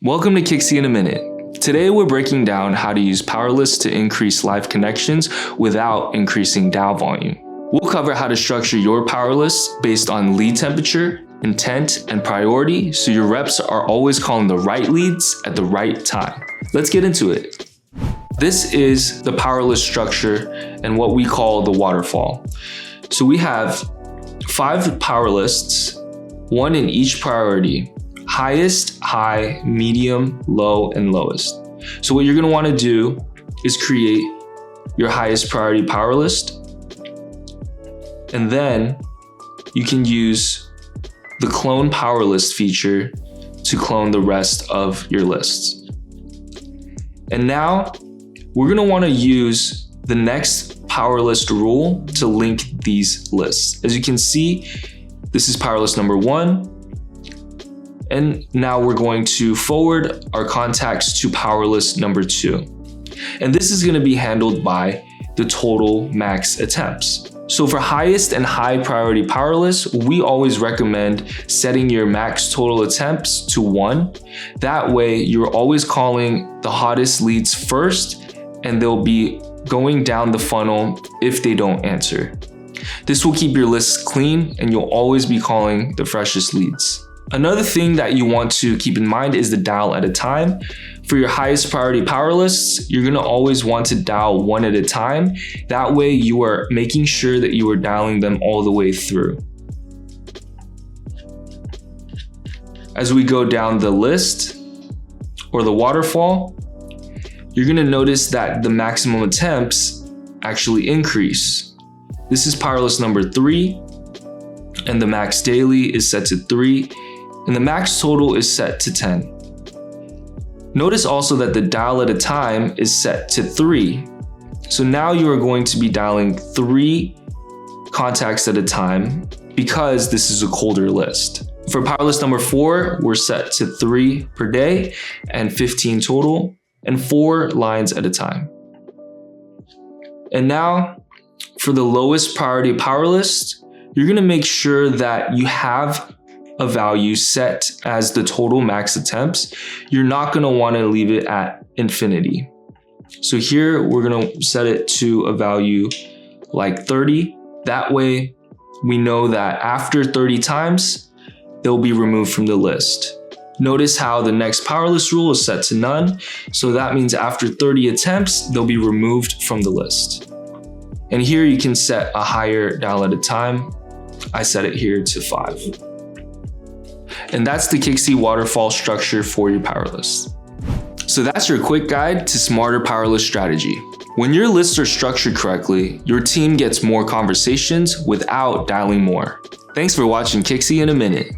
Welcome to Kixie In A Minute. Today we're breaking down how to use PowerList to increase live connections without increasing DAO volume. We'll cover how to structure your PowerList based on lead temperature, intent, and priority so your reps are always calling the right leads at the right time. Let's get into it. This is the PowerList structure and what we call the waterfall. So we have 5 PowerLists, 1 in each priority: highest, high, medium, low, and lowest. So what you're gonna wanna do is create your highest priority PowerList, and then you can use the clone PowerList feature to clone the rest of your lists. And now we're gonna wanna use the next PowerList rule to link these lists. As you can see, this is PowerList number 1. And now we're going to forward our contacts to PowerList number 2. And this is gonna be handled by the total max attempts. So for highest and high priority PowerLists, we always recommend setting your max total attempts to 1. That way you're always calling the hottest leads first, and they'll be going down the funnel if they don't answer. This will keep your lists clean and you'll always be calling the freshest leads. Another thing that you want to keep in mind is the dial at a time. For your highest priority PowerLists, you're gonna always want to dial 1 at a time. That way you are making sure that you are dialing them all the way through. As we go down the list or the waterfall, you're gonna notice that the maximum attempts actually increase. This is PowerList number 3, and the max daily is set to 3. And the max total is set to 10. Notice also that the dial at a time is set to 3. So now you are going to be dialing 3 contacts at a time because this is a colder list. For PowerList number 4, we're set to 3 per day and 15 total and 4 lines at a time. And now for the lowest priority PowerList, you're gonna make sure that you have a value set as the total max attempts. You're not gonna wanna leave it at infinity. So here we're gonna set it to a value like 30. That way we know that after 30 times, they'll be removed from the list. Notice how the next PowerList rule is set to none. So that means after 30 attempts, they'll be removed from the list. And here you can set a higher dial at a time. I set it here to 5. And that's the Kixie waterfall structure for your PowerList. So that's your quick guide to smarter PowerList strategy. When your lists are structured correctly, your team gets more conversations without dialing more. Thanks for watching Kixie in a Minute.